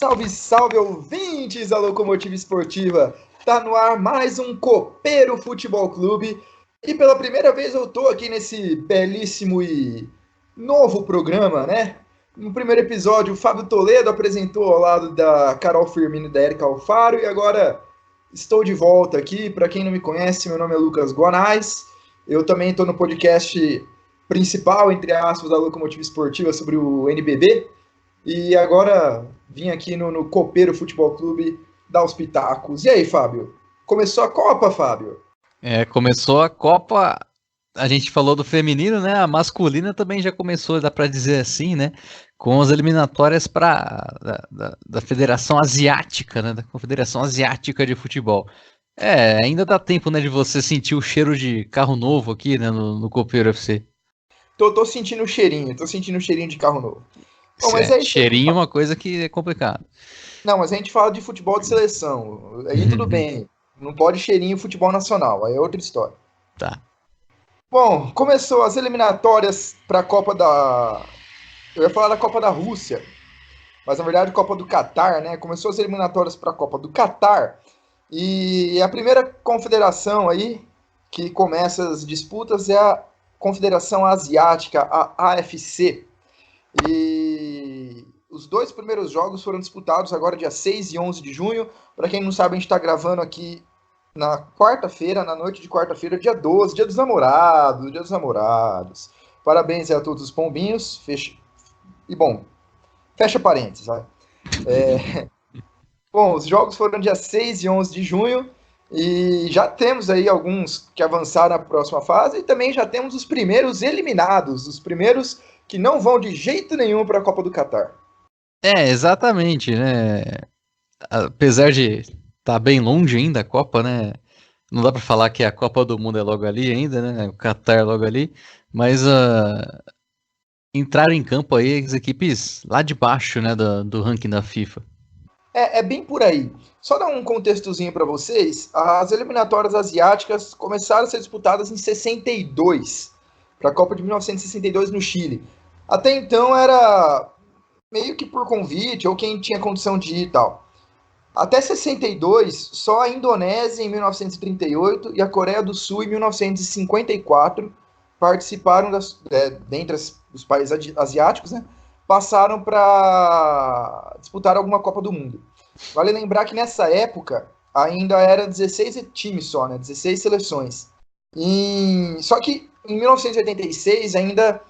Salve, salve, ouvintes da Locomotiva Esportiva! Tá no ar mais um Copeiro Futebol Clube e pela primeira vez eu tô aqui nesse belíssimo e novo programa, né? No primeiro episódio, o Fábio Toledo apresentou ao lado da Carol Firmino e da Erika Alfaro e agora estou de volta aqui. Para quem não me conhece, meu nome é Lucas Guanais. Eu também estou no podcast principal, entre aspas, da Locomotiva Esportiva sobre o NBB. E agora vim aqui no Copeiro Futebol Clube dar os pitacos. E aí, Fábio? Começou a Copa, Fábio? Começou a Copa, a gente falou do feminino, né? A masculina também já começou, dá para dizer assim, né? Com as eliminatórias da Federação Asiática, né? Da Confederação Asiática de Futebol. Ainda dá tempo, né, de você sentir o cheiro de carro novo aqui, né, no Copeiro FC. Tô sentindo o cheirinho, de carro novo. Bom, mas é isso aí. Cheirinho é uma coisa que é complicado. Não, mas a gente fala de futebol de seleção. Aí tudo bem. Não pode cheirinho futebol nacional. Aí é outra história. Tá. Bom, começou as eliminatórias para a Copa da... Eu ia falar da Copa da Rússia, mas na verdade Copa do Catar, né? Começou as eliminatórias para a Copa do Catar e a primeira confederação aí que começa as disputas é a Confederação Asiática, a AFC. E os dois primeiros jogos foram disputados agora dia 6 e 11 de junho. Para quem não sabe, a gente está gravando aqui na quarta-feira, na noite de quarta-feira, dia 12, dia dos namorados. Parabéns a todos os pombinhos. E bom, fecha parênteses. Vai. Bom, os jogos foram dia 6 e 11 de junho. E já temos aí alguns que avançaram na próxima fase. E também já temos os primeiros eliminados. Os primeiros que não vão de jeito nenhum para a Copa do Catar. Exatamente, né? Apesar de estar bem longe ainda a Copa, né? Não dá para falar que a Copa do Mundo é logo ali ainda, né? O Catar é logo ali, mas entraram em campo aí as equipes lá de baixo, né? Do ranking da FIFA. É bem por aí. Só dar um contextozinho para vocês, as eliminatórias asiáticas começaram a ser disputadas em 62, para a Copa de 1962 no Chile. Até então era meio que por convite, ou quem tinha condição de ir e tal. Até 62, só a Indonésia em 1938 e a Coreia do Sul em 1954 participaram dentre os países asiáticos, né? Passaram para disputar alguma Copa do Mundo. Vale lembrar que nessa época ainda era 16 times só, né? 16 seleções. Só que em 1986 ainda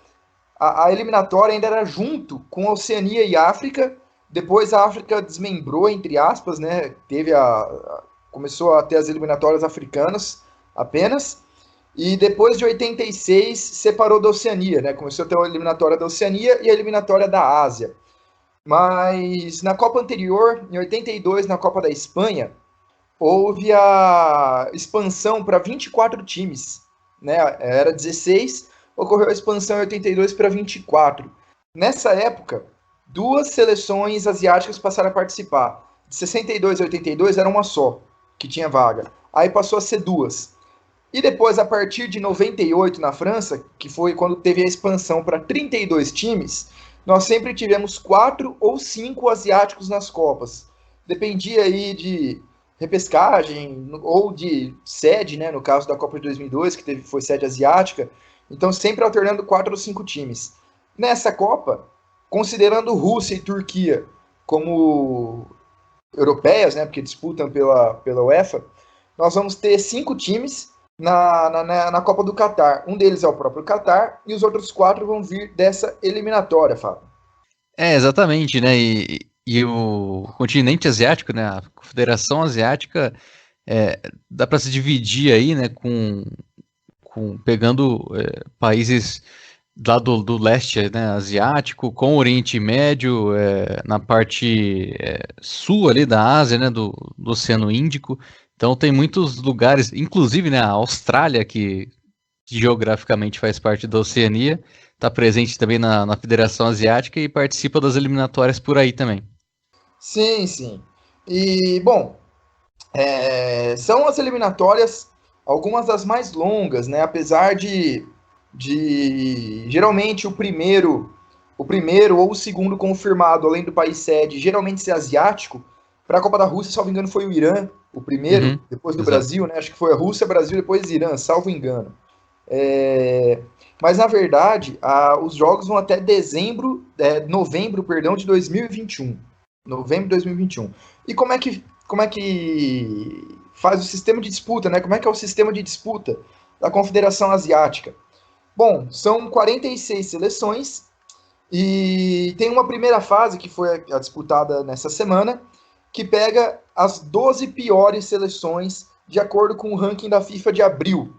a eliminatória ainda era junto com a Oceania e África. Depois a África desmembrou, entre aspas, né? Começou a ter as eliminatórias africanas apenas. E depois de 86 separou da Oceania, né? Começou a ter a eliminatória da Oceania e a eliminatória da Ásia. Mas na Copa anterior, em 82, na Copa da Espanha, houve a expansão para 24 times, né? Era 16, ocorreu a expansão em 82 para 24. Nessa época, duas seleções asiáticas passaram a participar. De 62 a 82 era uma só, que tinha vaga. Aí passou a ser duas. E depois, a partir de 98 na França, que foi quando teve a expansão para 32 times, nós sempre tivemos 4 ou 5 asiáticos nas Copas. Dependia aí de repescagem ou de sede, né, no caso da Copa de 2002, que foi sede asiática. Então, sempre alternando 4 ou 5 times. Nessa Copa, considerando Rússia e Turquia como europeias, né, porque disputam pela UEFA, nós vamos ter 5 times na Copa do Catar. Um deles é o próprio Catar e os outros 4 vão vir dessa eliminatória, Fábio. Exatamente, né? E o continente asiático, né? A Confederação Asiática dá para se dividir aí, né? Pegando países lá do leste, né, asiático, com o Oriente Médio, na parte sul ali da Ásia, né? Do Oceano Índico. Então tem muitos lugares, inclusive, né, a Austrália, que geograficamente faz parte da Oceania, está presente também na Federação Asiática e participa das eliminatórias por aí também. Sim, sim. E, bom, são as eliminatórias, algumas das mais longas, né? Apesar de geralmente o primeiro o primeiro ou o segundo confirmado, além do país sede, geralmente ser asiático. Para a Copa da Rússia, salvo engano, foi o Irã, o primeiro, depois do Exato. Brasil, né? Acho que foi a Rússia, Brasil, depois Irã, salvo engano. Mas na verdade, os jogos vão até novembro, perdão, de 2021. Novembro de 2021. E como é que faz o sistema de disputa, né? Como é que é o sistema de disputa da Confederação Asiática? Bom, são 46 seleções e tem uma primeira fase que foi a disputada nessa semana, que pega as 12 piores seleções de acordo com o ranking da FIFA de abril.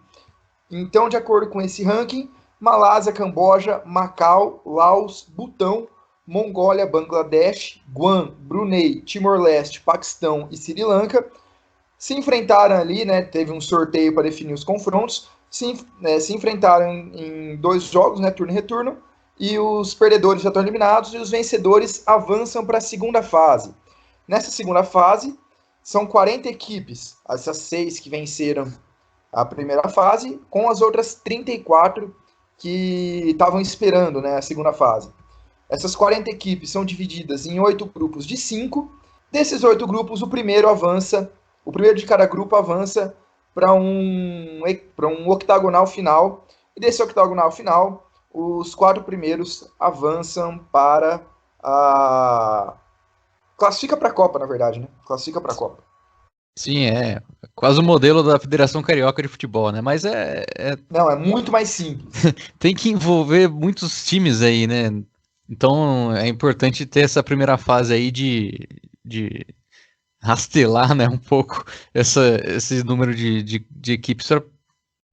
Então, de acordo com esse ranking, Malásia, Camboja, Macau, Laos, Butão, Mongólia, Bangladesh, Guam, Brunei, Timor-Leste, Paquistão e Sri Lanka se enfrentaram ali, né? Teve um sorteio para definir os confrontos, se enfrentaram em 2 jogos, né? Turno e retorno, e os perdedores já estão eliminados e os vencedores avançam para a segunda fase. Nessa segunda fase, são 40 equipes, essas 6 que venceram a primeira fase, com as outras 34 que estavam esperando, né, a segunda fase. Essas 40 equipes são divididas em 8 grupos de 5. Desses 8 grupos, o primeiro de cada grupo avança para um octagonal final. E desse octagonal final, os 4 primeiros avançam para a... Classifica para a Copa, na verdade, né? Classifica para a Copa. Sim, é quase o modelo da Federação Carioca de Futebol, né? Mas Não, é muito mais simples. tem que envolver muitos times aí, né? Então é importante ter essa primeira fase aí de rastelar, né, um pouco esse número de equipes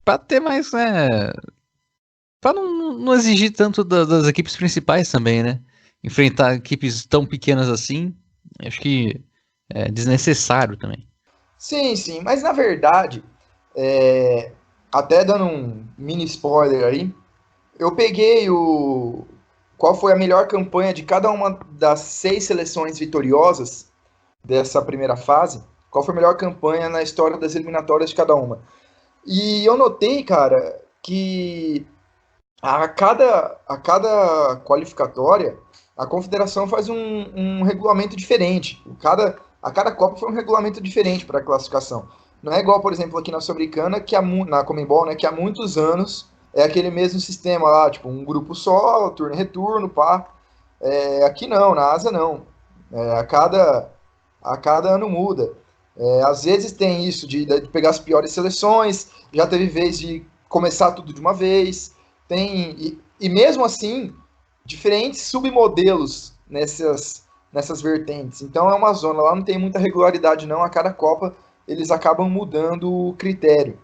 para ter mais, né? Para não exigir tanto das equipes principais também, né? Enfrentar equipes tão pequenas assim, acho que é desnecessário também. Sim, sim, mas na verdade, até dando um mini spoiler aí, eu peguei qual foi a melhor campanha de cada uma das 6 seleções vitoriosas dessa primeira fase, qual foi a melhor campanha na história das eliminatórias de cada uma. E eu notei, cara, que a cada qualificatória, a confederação faz um regulamento diferente. A cada Copa foi um regulamento diferente para a classificação. Não é igual, por exemplo, aqui na Sul-Americana, na Conmebol, né, que há muitos anos é aquele mesmo sistema lá, tipo, um grupo só, turno e retorno, pá. Aqui não, na Ásia não. A cada ano muda. Às vezes tem isso de pegar as piores seleções, já teve vez de começar tudo de uma vez. E mesmo assim, diferentes submodelos nessas vertentes. Então é uma zona, lá não tem muita regularidade não, a cada Copa eles acabam mudando o critério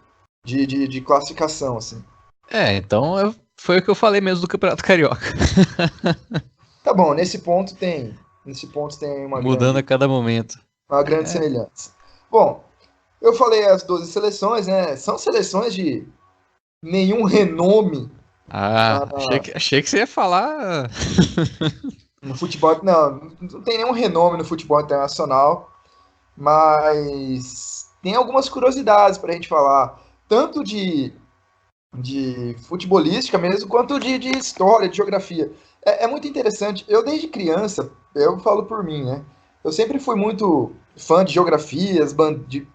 de classificação, assim. Então foi o que eu falei mesmo do Campeonato Carioca. Tá bom, nesse ponto tem uma Mudando a grande, cada momento. uma grande É. semelhança. Bom, eu falei as 12 seleções, né? São seleções de nenhum renome Achei que você ia falar. no futebol. Não tem nenhum renome no futebol internacional, mas tem algumas curiosidades para a gente falar, tanto de futebolística mesmo, quanto de história, de geografia. É muito interessante. Eu, desde criança, eu falo por mim, né? Eu sempre fui muito fã de geografias, de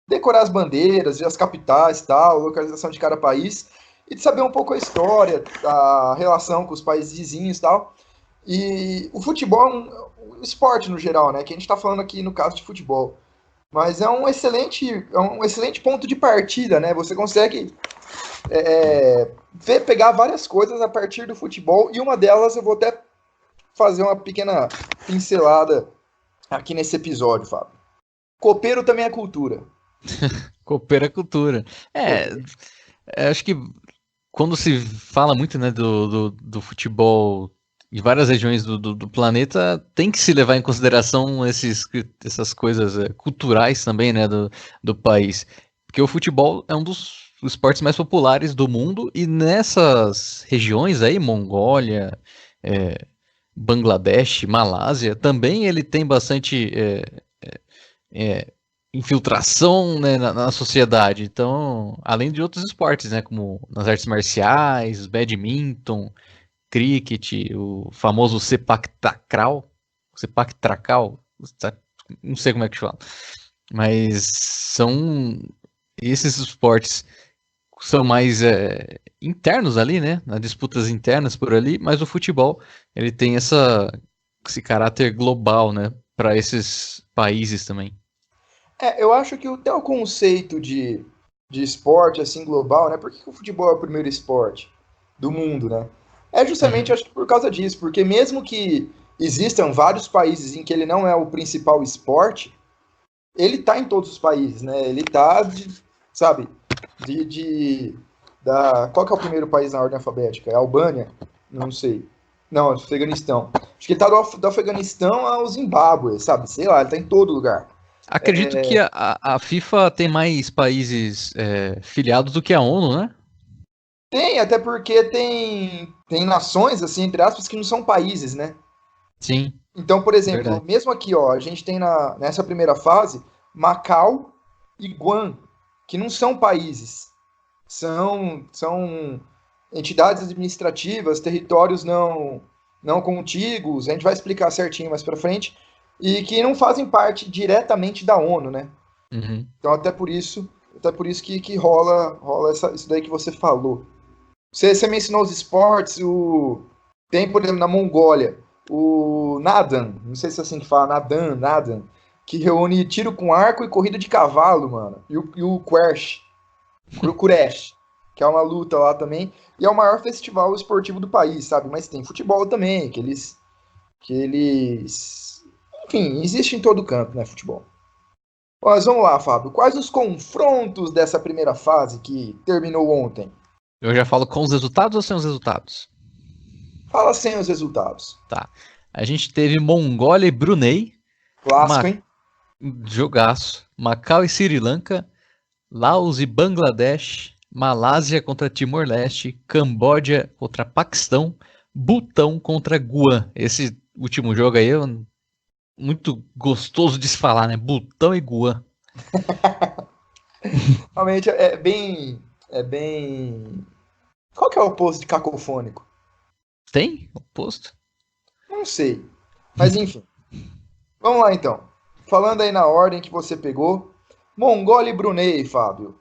decorar as bandeiras, ver as capitais, tal, localização de cada país, e de saber um pouco a história, a relação com os países vizinhos e tal. E o futebol é um esporte no geral, né? Que a gente está falando aqui no caso de futebol. Mas é um excelente ponto de partida, né? Você consegue pegar várias coisas a partir do futebol, e uma delas eu vou até fazer uma pequena pincelada aqui nesse episódio, Fábio. Copeiro também é cultura. Coopera a cultura. Acho que quando se fala muito, né, do futebol em várias regiões do planeta, tem que se levar em consideração essas coisas culturais também, né, do país. Porque o futebol é um dos esportes mais populares do mundo, e nessas regiões aí, Mongólia, é, Bangladesh, Malásia, também ele tem bastante é, infiltração, né, na sociedade. Então, além de outros esportes, né, como nas artes marciais, badminton, cricket, o famoso Sepak Takraw, não sei como é que fala, mas são esses esportes são mais internos ali, né? Nas disputas internas por ali, mas o futebol ele tem esse caráter global, né? Para esses países também. Eu acho que até o conceito de esporte, assim, global, né? Por que o futebol é o primeiro esporte do mundo, né? É justamente, Uhum. acho que por causa disso, porque mesmo que existam vários países em que ele não é o principal esporte, ele tá em todos os países, né? Ele tá, sabe, qual que é o primeiro país na ordem alfabética? É a Albânia? Não sei. Não, é o Afeganistão. Acho que ele tá do Afeganistão ao Zimbábue, sabe? Sei lá, ele tá em todo lugar. Acredito que a FIFA tem mais países filiados do que a ONU, né? Tem, até porque tem nações, assim, entre aspas, que não são países, né? Sim, Então, por exemplo, verdade. mesmo aqui, ó, a gente tem nessa primeira fase Macau e Guam, que não são países, são entidades administrativas, territórios não contíguos, a gente vai explicar certinho mais para frente, e que não fazem parte diretamente da ONU, né? Uhum. Então, até por isso que rola isso daí que você falou. Você mencionou os esportes, tem, por exemplo, na Mongólia, o Nadan, não sei se é assim que fala, Nadan, que reúne tiro com arco e corrida de cavalo, mano. E o Kuresh, que é uma luta lá também, e é o maior festival esportivo do país, sabe? Mas tem futebol também, que eles, enfim, existe em todo canto, né, futebol. Mas vamos lá, Fábio, quais os confrontos dessa primeira fase que terminou ontem? Eu já falo com os resultados ou sem os resultados? Fala sem os resultados. Tá. A gente teve Mongólia e Brunei, Clássico, hein? jogaço. Macau e Sri Lanka, Laos e Bangladesh, Malásia contra Timor-Leste, Camboja contra Paquistão, Butão contra Guam. Esse último jogo aí é muito gostoso de se falar, né? Butão e Guam. Realmente é bem. É bem. Qual que é o oposto de cacofônico? Tem oposto? Não sei. Mas enfim. Vamos lá então. Falando aí na ordem que você pegou. Mongólia e Brunei, Fábio.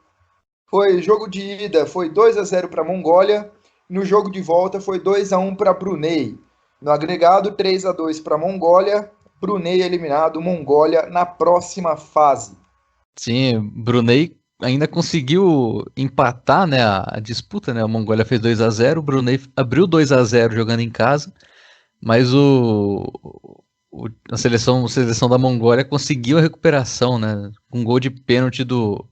Foi jogo de ida, foi 2-0 para Mongólia. No jogo de volta foi 2-1 para Brunei. No agregado, 3-2 para Mongólia. Brunei eliminado, Mongólia na próxima fase. Sim, Brunei ainda conseguiu empatar, né, a disputa, né? A Mongólia fez 2-0, o Brunei abriu 2-0 jogando em casa, mas a seleção da Mongólia conseguiu a recuperação, né? Com um gol de pênalti do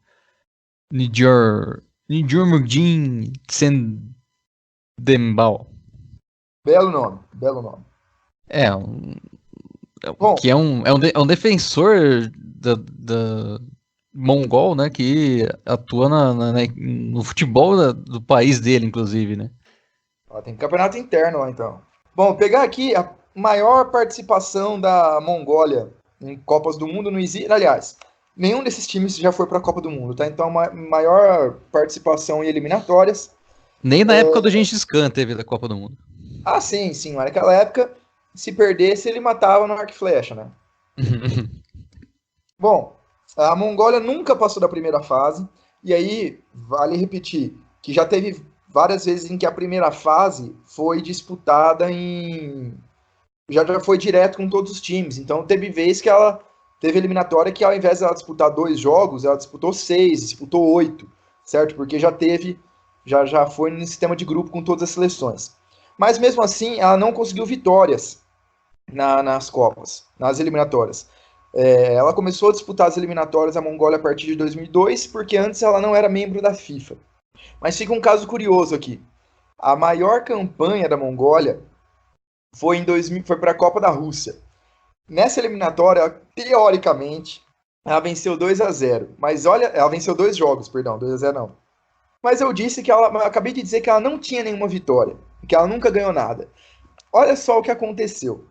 Nijurmudin Tsendembal. Belo nome, belo nome. É, Bom, que é um defensor da mongol, né? Que atua no futebol do país dele, inclusive, né? ó, tem campeonato interno lá então. Bom, pegar aqui a maior participação da Mongólia em Copas do Mundo não existe. Aliás, nenhum desses times já foi para a Copa do Mundo, tá? Então, maior participação em eliminatórias. Nem na época do Gengis Khan teve da Copa do Mundo. Ah, sim, sim. Mas naquela época, se perdesse, ele matava no arco e flecha, né? Bom, a Mongólia nunca passou da primeira fase. E aí, vale repetir, que já teve várias vezes em que a primeira fase foi disputada já foi direto com todos os times. Então teve vez que ela teve eliminatória que ao invés de ela disputar 2 jogos, ela disputou 6, disputou 8, certo? Porque já foi no sistema de grupo com todas as seleções. Mas mesmo assim, ela não conseguiu vitórias nas Copas, nas eliminatórias. Ela começou a disputar as eliminatórias da Mongólia a partir de 2002, porque antes ela não era membro da FIFA. Mas fica um caso curioso aqui. A maior campanha da Mongólia foi para a Copa da Rússia. Nessa eliminatória, teoricamente, ela venceu 2-0. Mas olha, ela venceu 2 jogos, perdão, 2-0 não. Mas eu disse que eu acabei de dizer que ela não tinha nenhuma vitória, que ela nunca ganhou nada. Olha só o que aconteceu.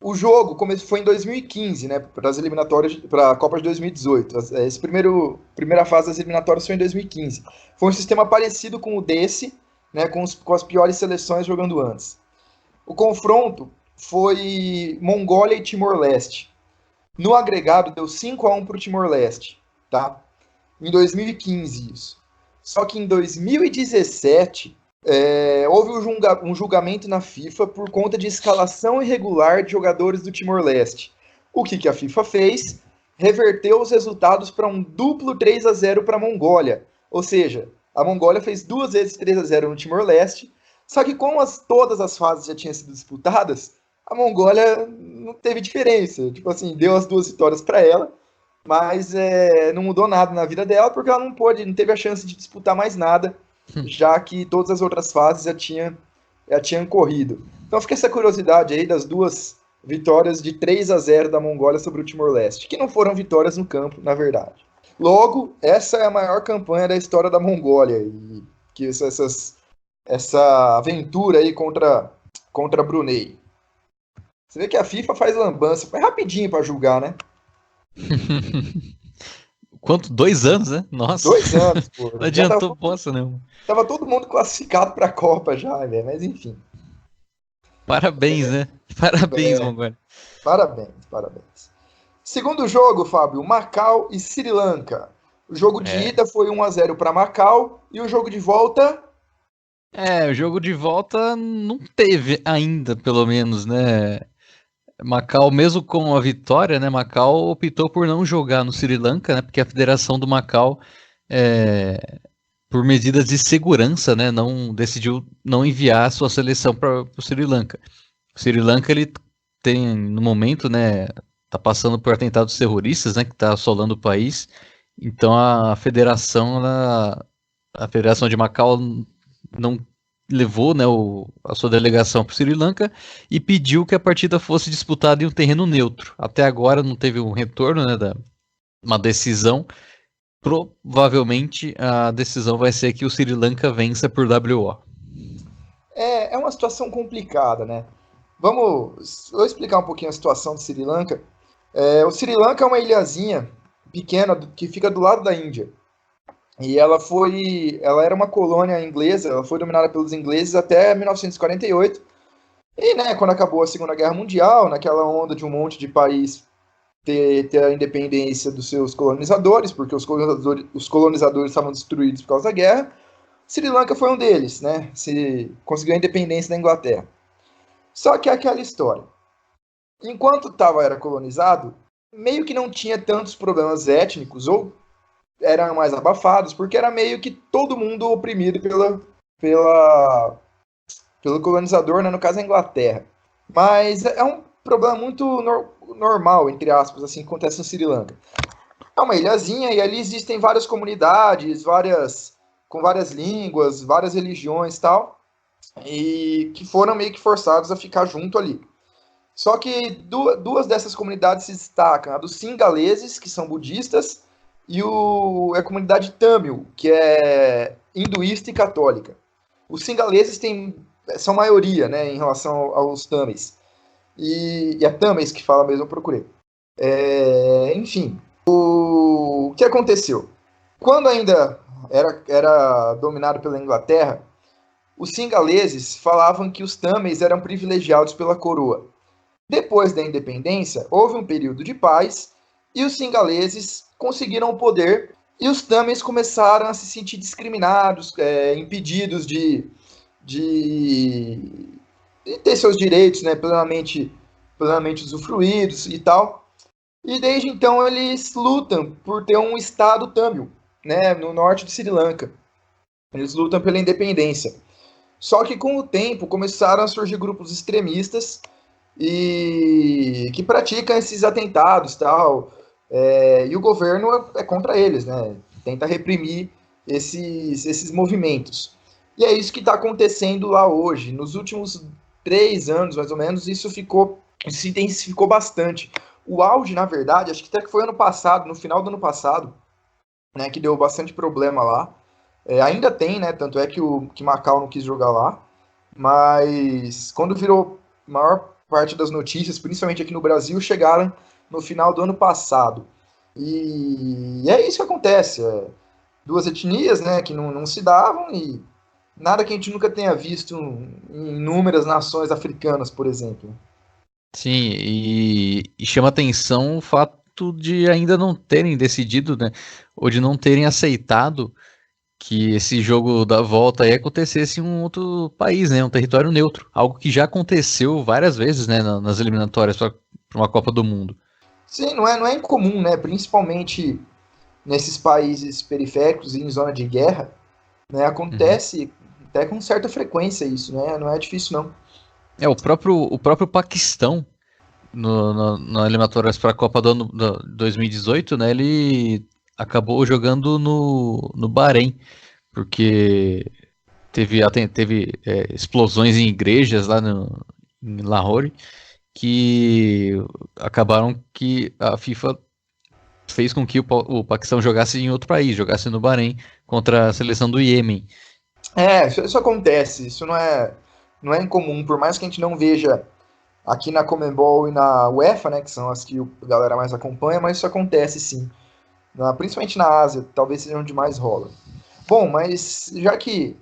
O jogo foi em 2015, né, para as eliminatórias, para a Copa de 2018. Essa primeira fase das eliminatórias foi em 2015. Foi um sistema parecido com o desse, né, com as piores seleções jogando antes. O confronto foi Mongólia e Timor-Leste. No agregado, deu 5-1 para o Timor-Leste, tá? Em 2015, isso. Só que em 2017, houve um julgamento na FIFA por conta de escalação irregular de jogadores do Timor-Leste. O que a FIFA fez? Reverteu os resultados para um duplo 3-0 para a Mongólia. Ou seja, a Mongólia fez 2 vezes 3-0 no Timor-Leste, só que como todas as fases já tinham sido disputadas, a Mongólia não teve diferença. Tipo assim, deu as 2 vitórias para ela, mas não mudou nada na vida dela, porque ela não teve a chance de disputar mais nada, já que todas as outras fases já tinham corrido. Então fica essa curiosidade aí das 2 vitórias de 3-0 da Mongólia sobre o Timor-Leste, que não foram vitórias no campo, na verdade. Logo, essa é a maior campanha da história da Mongólia, e que essa aventura aí contra Brunei. Você vê que a FIFA faz lambança, foi rapidinho para julgar, né? Quanto? 2 anos, né? Nossa. 2 anos, pô. Não adiantou bosta nenhuma. Tava todo mundo classificado para a Copa já, né? Mas enfim. Parabéns, né? Parabéns, Mongólia. Parabéns. Segundo jogo, Fábio, Macau e Sri Lanka. O jogo de ida foi 1-0 para Macau e o jogo de volta... O jogo de volta não teve ainda, pelo menos, né? Macau, mesmo com a vitória, né? Macau optou por não jogar no Sri Lanka, né? Porque a Federação do Macau, por medidas de segurança, né? Decidiu não enviar a sua seleção para o Sri Lanka. O Sri Lanka, ele tem, no momento, né? Tá passando por atentados terroristas, né? Que tá assolando o país. Então a Federação de Macau não levou, né, a sua delegação para o Sri Lanka e pediu que a partida fosse disputada em um terreno neutro. Até agora não teve um retorno, né, uma decisão. Provavelmente a decisão vai ser que o Sri Lanka vença por WO. É uma situação complicada, né? Vou explicar um pouquinho a situação do Sri Lanka. O Sri Lanka é uma ilhazinha pequena que fica do lado da Índia. E ela era uma colônia inglesa, ela foi dominada pelos ingleses até 1948. E, né, quando acabou a Segunda Guerra Mundial, naquela onda de um monte de país ter a independência dos seus colonizadores, porque os colonizadores estavam destruídos por causa da guerra, Sri Lanka foi um deles, né? Conseguiu a independência da Inglaterra. Só que é aquela história. Enquanto era colonizado, meio que não tinha tantos problemas étnicos, ou eram mais abafados, porque era meio que todo mundo oprimido pelo colonizador, né? No caso a Inglaterra. Mas é um problema muito normal, entre aspas, assim, que acontece no Sri Lanka. É uma ilhazinha e ali existem várias comunidades, com várias línguas, várias religiões e tal, e que foram meio que forçados a ficar junto ali. Só que duas dessas comunidades se destacam, a dos singaleses, que são budistas, e a comunidade Tamil, que é hinduísta e católica. Os singaleses são maioria, né, em relação aos Tamils. E a Tamils que fala mesmo, eu procurei. Enfim, o que aconteceu? Quando ainda era dominado pela Inglaterra, os singaleses falavam que os Tamils eram privilegiados pela coroa. Depois da independência, houve um período de paz e os singaleses conseguiram o poder e os Tamils começaram a se sentir discriminados, impedidos de ter seus direitos, né, plenamente usufruídos e tal. E desde então eles lutam por ter um estado Tamil, né, no norte de Sri Lanka. Eles lutam pela independência. Só que com o tempo começaram a surgir grupos extremistas e que praticam esses atentados, tal. E o governo é contra eles, né? Tenta reprimir esses movimentos. E é isso que está acontecendo lá hoje. Nos últimos 3 anos, mais ou menos, isso se intensificou bastante. O auge, na verdade, acho que até que foi ano passado, no final do ano passado, né, que deu bastante problema lá. Ainda tem, né? Tanto é que Macau não quis jogar lá. Mas quando virou maior parte das notícias, principalmente aqui no Brasil, chegaram no final do ano passado. E é isso que acontece. Duas etnias, né, que não se davam e Nada que a gente nunca tenha visto em inúmeras nações africanas, por exemplo. Sim, e chama atenção o fato de ainda não terem decidido, né? Ou de não terem aceitado que esse jogo da volta aí acontecesse em um outro país, né? Um território neutro. Algo que já aconteceu várias vezes, né? Nas eliminatórias para uma Copa do Mundo. Sim, não é incomum, né? Principalmente nesses países periféricos e em zona de guerra, né? Uhum. Acontece até com certa frequência isso, né? Não é difícil, não. O próprio Paquistão, na eliminatórias para a Copa do ano 2018, né? Ele acabou jogando no Bahrein, porque teve explosões em igrejas lá em Lahore que acabaram que a FIFA fez com que o Paquistão jogasse em outro país, jogasse no Bahrein contra a seleção do Iêmen. Isso acontece, isso não é incomum, por mais que a gente não veja aqui na Conmebol e na UEFA, né, que são as que a galera mais acompanha, mas isso acontece sim, principalmente na Ásia, talvez seja onde mais rola. Bom, mas já que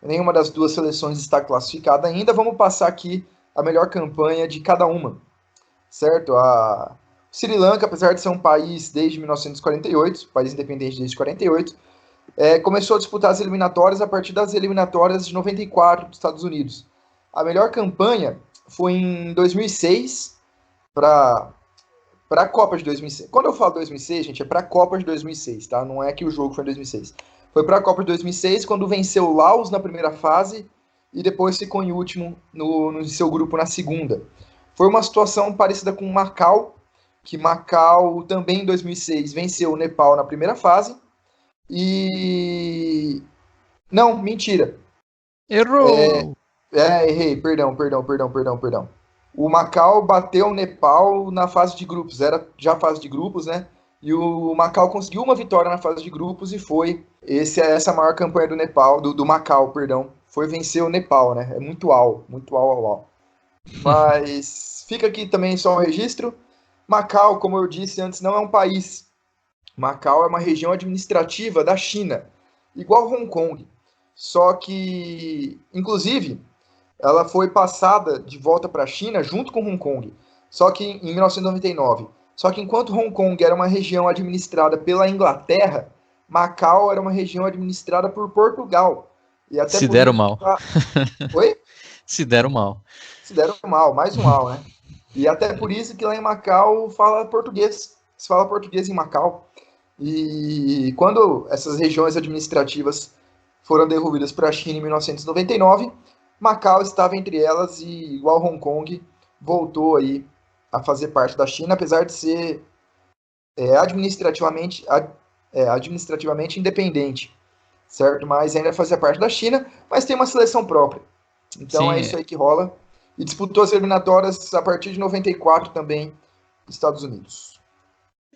nenhuma das duas seleções está classificada ainda, vamos passar aqui a melhor campanha de cada uma, certo? A Sri Lanka, apesar de ser um país desde 1948, país independente desde 48, começou a disputar as eliminatórias a partir das eliminatórias de 94 dos Estados Unidos. A melhor campanha foi em 2006 para a Copa de 2006. Quando eu falo 2006, gente, é para a Copa de 2006, tá? Não é que o jogo foi em 2006. Foi para a Copa de 2006 quando venceu o Laos na primeira fase e depois ficou em último no seu grupo na segunda. Foi uma situação parecida com Macau, que Macau também em 2006 venceu o Nepal na primeira fase e não, mentira. Errou! Errei, perdão. O Macau bateu o Nepal na fase de grupos, era já fase de grupos, né? E o Macau conseguiu uma vitória na fase de grupos e foi essa a maior campanha do Nepal, do Macau, perdão, foi vencer o Nepal, né? É muito au. Mas fica aqui também só um registro. Macau, como eu disse antes, não é um país. Macau é uma região administrativa da China, igual Hong Kong. Só que, inclusive, ela foi passada de volta para a China junto com Hong Kong, só que em 1999. Só que enquanto Hong Kong era uma região administrada pela Inglaterra, Macau era uma região administrada por Portugal. E até Se por deram isso que mal. lá... Oi? Se deram mal. Se deram mal, mais um mal, né? E até por isso que lá em Macau fala português. Se fala português em Macau. E quando essas regiões administrativas foram devolvidas para a China em 1999, Macau estava entre elas e, igual Hong Kong, voltou aí a fazer parte da China, apesar de ser administrativamente independente, certo? Mas ainda fazia parte da China, mas tem uma seleção própria. Então é Sim, isso aí que rola. E disputou as eliminatórias a partir de 94 também, Estados Unidos.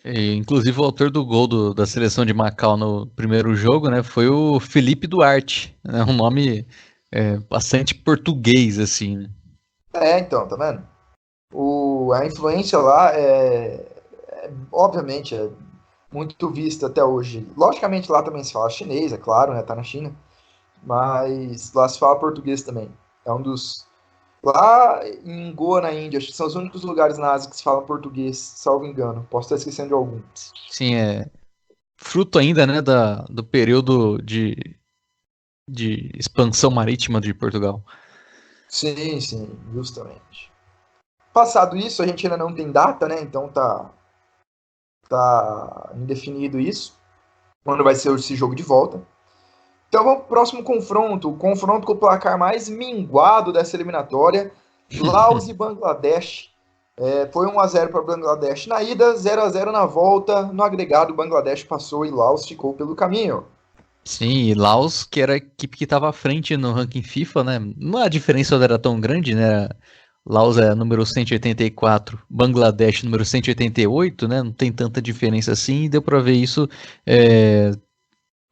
inclusive o autor do gol da seleção de Macau no primeiro jogo, né, foi o Felipe Duarte, né, um nome bastante português, assim, né? Então, tá vendo? A influência lá obviamente, é muito vista até hoje. Logicamente, lá também se fala chinês, é claro, né? Tá na China. Mas lá se fala português também. É um dos. Lá em Goa, na Índia, acho que são os únicos lugares na Ásia que se fala português, salvo engano. Posso estar esquecendo de algum. Sim, é fruto ainda, né, do período de expansão marítima de Portugal. Sim, sim, justamente. Passado isso, a gente ainda não tem data, né? Então tá indefinido isso. Quando vai ser esse jogo de volta. Então vamos pro próximo confronto. O confronto com o placar mais minguado dessa eliminatória. Laos e Bangladesh. Foi 1-0 para Bangladesh na ida, 0-0 na volta. No agregado, Bangladesh passou e Laos ficou pelo caminho. Sim, e Laos, que era a equipe que estava à frente no ranking FIFA, né? Não a diferença não era tão grande, né? Laos é número 184, Bangladesh número 188, né? Não tem tanta diferença assim, e deu para ver isso, é,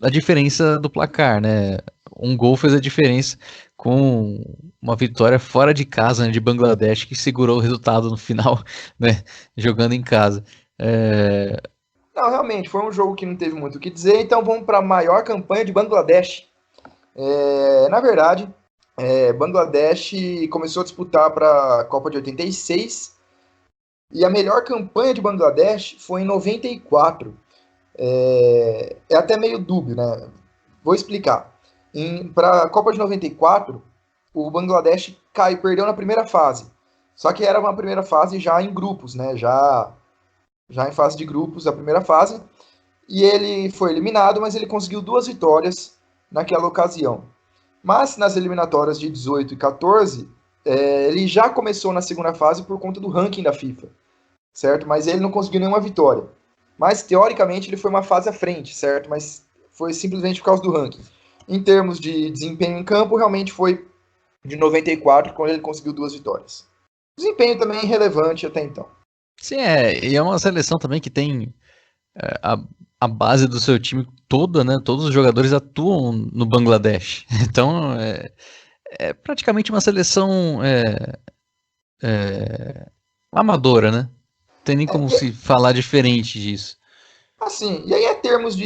a diferença do placar, né? Um gol fez a diferença com uma vitória fora de casa, né, de Bangladesh, que segurou o resultado no final, né? Jogando em casa. É, Não, realmente, foi um jogo que não teve muito o que dizer. Então vamos para a maior campanha de Bangladesh. Na verdade, Bangladesh começou a disputar para a Copa de 86 e a melhor campanha de Bangladesh foi em 94. É até meio dúbio, né? Vou explicar. Para a Copa de 94, o Bangladesh perdeu na primeira fase. Só que era uma primeira fase já em grupos, né? Já em fase de grupos, a primeira fase. E ele foi eliminado, mas ele conseguiu 2 vitórias naquela ocasião. Mas nas eliminatórias de 18 e 14, ele já começou na segunda fase por conta do ranking da FIFA, certo? Mas ele não conseguiu nenhuma vitória. Mas teoricamente ele foi uma fase à frente, certo? Mas foi simplesmente por causa do ranking. Em termos de desempenho em campo, realmente foi de 94, quando ele conseguiu 2 vitórias. Desempenho também relevante até então. Sim, e é uma seleção também que tem a base do seu time toda, né? Todos os jogadores atuam no Bangladesh. Então, é praticamente uma seleção amadora, né? Não tem nem como se falar diferente disso. Assim, e aí é termos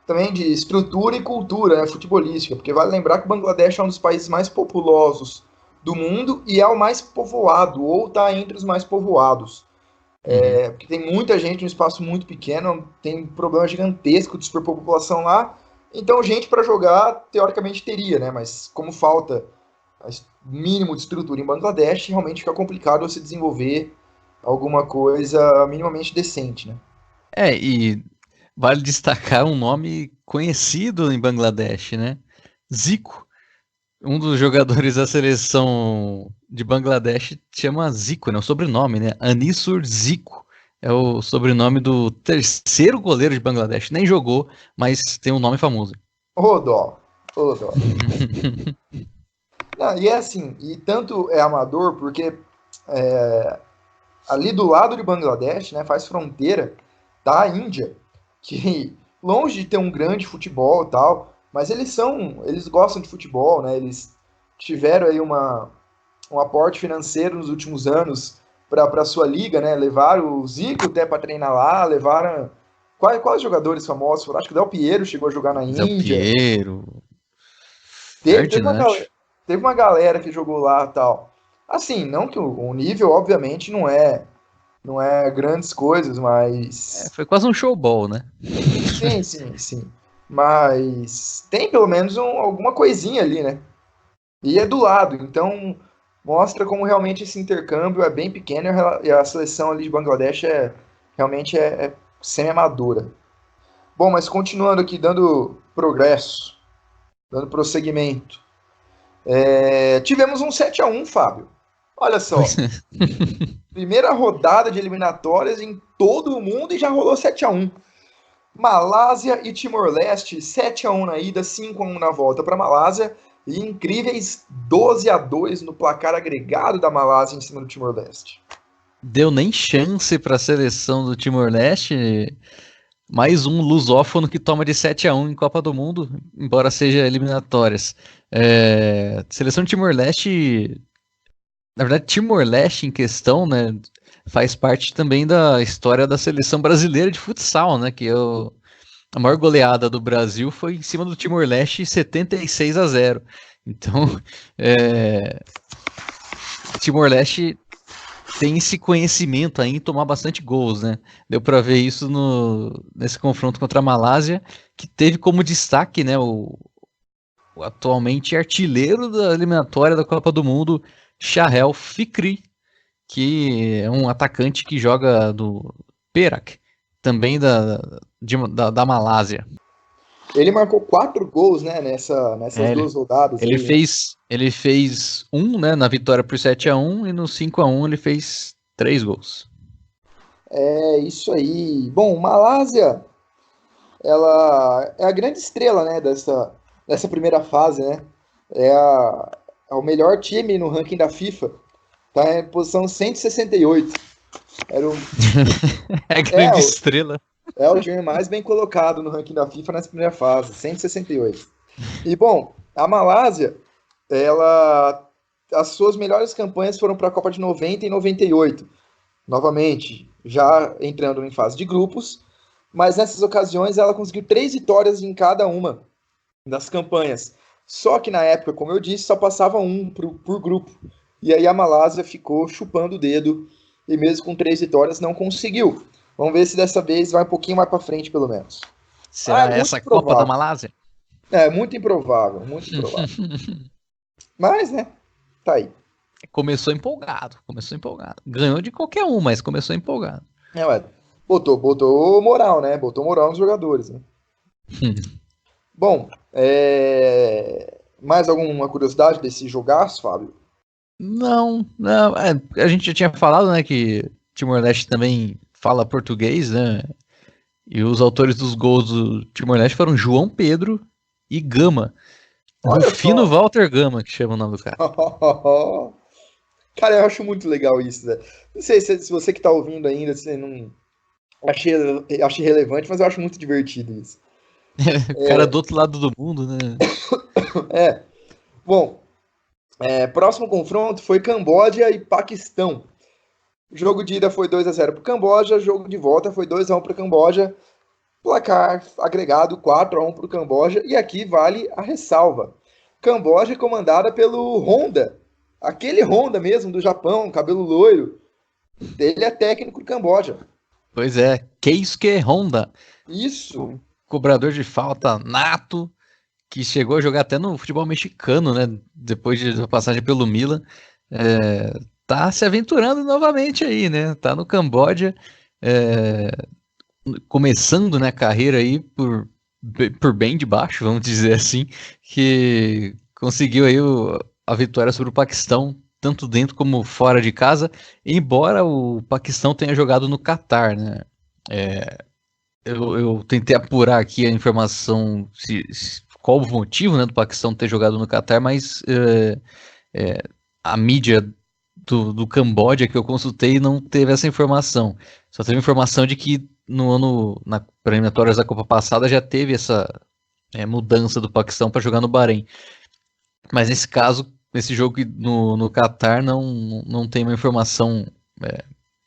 também de estrutura e cultura, né, futebolística, porque vale lembrar que o Bangladesh é um dos países mais populosos do mundo e é o mais povoado, ou está entre os mais povoados. Porque tem muita gente, um espaço muito pequeno, tem um problema gigantesco de superpopulação lá, então gente para jogar, teoricamente teria, né, mas como falta mínimo de estrutura em Bangladesh, realmente fica complicado você desenvolver alguma coisa minimamente decente, né. E vale destacar um nome conhecido em Bangladesh, né? Zico. Um dos jogadores da seleção de Bangladesh chama Zico, né? O sobrenome, né? Anisur Zico. É o sobrenome do terceiro goleiro de Bangladesh. Nem jogou, mas tem um nome famoso. Ô dó. Não, e é assim, e tanto é amador porque ali do lado de Bangladesh, né, faz fronteira da Índia, que longe de ter um grande futebol e tal, mas eles gostam de futebol, né? Eles tiveram aí um aporte financeiro nos últimos anos para a sua liga, né? Levaram o Zico até para treinar lá, levaram quais jogadores famosos? Acho que o Del Piero chegou a jogar na Del Índia. Piero, Teve Ferdinand. uma galera que jogou lá e tal. Assim, não que o nível, obviamente, não é grandes coisas, mas. Foi quase um showball, né? Sim. Mas tem pelo menos alguma coisinha ali, né? E é do lado, então mostra como realmente esse intercâmbio é bem pequeno e a seleção ali de Bangladesh realmente é semi-amadora. Bom, mas continuando aqui, dando progresso, dando prosseguimento. Tivemos um 7-1, Fábio. Olha só. Primeira rodada de eliminatórias em todo o mundo e já rolou 7-1. Malásia e Timor-Leste, 7-1 na ida, 5-1 na volta para Malásia e incríveis 12-2 no placar agregado da Malásia em cima do Timor-Leste. Deu nem chance para a seleção do Timor-Leste. Mais um lusófono que toma de 7-1 em Copa do Mundo, embora seja eliminatórias. Seleção de Timor-Leste, na verdade, Timor-Leste em questão, né, faz parte também da história da seleção brasileira de futsal, né, que a maior goleada do Brasil foi em cima do Timor-Leste, 76-0. Então, Timor-Leste tem esse conhecimento aí em tomar bastante gols, né? Deu para ver isso nesse confronto contra a Malásia, que teve como destaque, né, o atualmente artilheiro da eliminatória da Copa do Mundo, Shahel Fikri, que é um atacante que joga do Perak, também da Malásia. Ele marcou 4 gols, né, nessas 2 rodadas. Ele fez um, né, na vitória por 7-1 e no 5-1 ele fez 3 gols. É isso aí. Bom, Malásia, ela é a grande estrela, né, dessa primeira fase, né? É o melhor time no ranking da FIFA. Tá em posição 168. Era o, É a grande estrela. É o time mais bem colocado no ranking da FIFA nessa primeira fase, 168. E bom, a Malásia, as suas melhores campanhas foram para a Copa de 90 e 98. Novamente, já entrando em fase de grupos, mas nessas ocasiões ela conseguiu 3 vitórias em cada uma das campanhas. Só que na época, como eu disse, só passava um por grupo. E aí a Malásia ficou chupando o dedo e mesmo com 3 vitórias não conseguiu. Vamos ver se dessa vez vai um pouquinho mais para frente, pelo menos. Será É muito essa a Copa da improvável. Malásia? É muito improvável, muito improvável. Mas, né, tá aí. Começou empolgado, começou empolgado. Ganhou de qualquer um, mas começou empolgado. É, ué, botou moral, né? Botou moral nos jogadores, né? Bom, mais alguma curiosidade desse jogaço, Fábio? Não, não. A gente já tinha falado, né, que Timor-Leste também fala português, né? E os autores dos gols do Timor-Leste foram João Pedro e Gama. Olha Rufino só. Walter Gama, que chama o nome do cara. Cara, eu acho muito legal isso, né? Não sei se você que tá ouvindo ainda, você não achei relevante, mas eu acho muito divertido isso. O cara do outro lado do mundo, né? É, bom, próximo confronto foi Camboja e Paquistão. O jogo de ida foi 2-0 para o Camboja, jogo de volta foi 2-1 para o Camboja, placar agregado 4-1 para o Camboja, e aqui vale a ressalva. Camboja é comandada pelo Honda, aquele Honda mesmo do Japão, cabelo loiro, ele é técnico do Camboja. Pois é, Keisuke Honda, Isso, cobrador de falta nato, que chegou a jogar até no futebol mexicano, né? Depois de sua passagem pelo Milan. Tá se aventurando novamente aí, né? Tá no Camboja, é, começando, né, a carreira aí por bem de baixo, vamos dizer assim, que conseguiu aí a vitória sobre o Paquistão, tanto dentro como fora de casa, embora o Paquistão tenha jogado no Catar, né? Eu tentei apurar aqui a informação, qual o motivo, né, do Paquistão ter jogado no Catar, mas a mídia do Camboja que eu consultei não teve essa informação. Só teve informação de que no ano, na preliminatórias da Copa passada, já teve essa mudança do Paquistão para jogar no Bahrein. Mas nesse caso, nesse jogo no Catar, não tem uma informação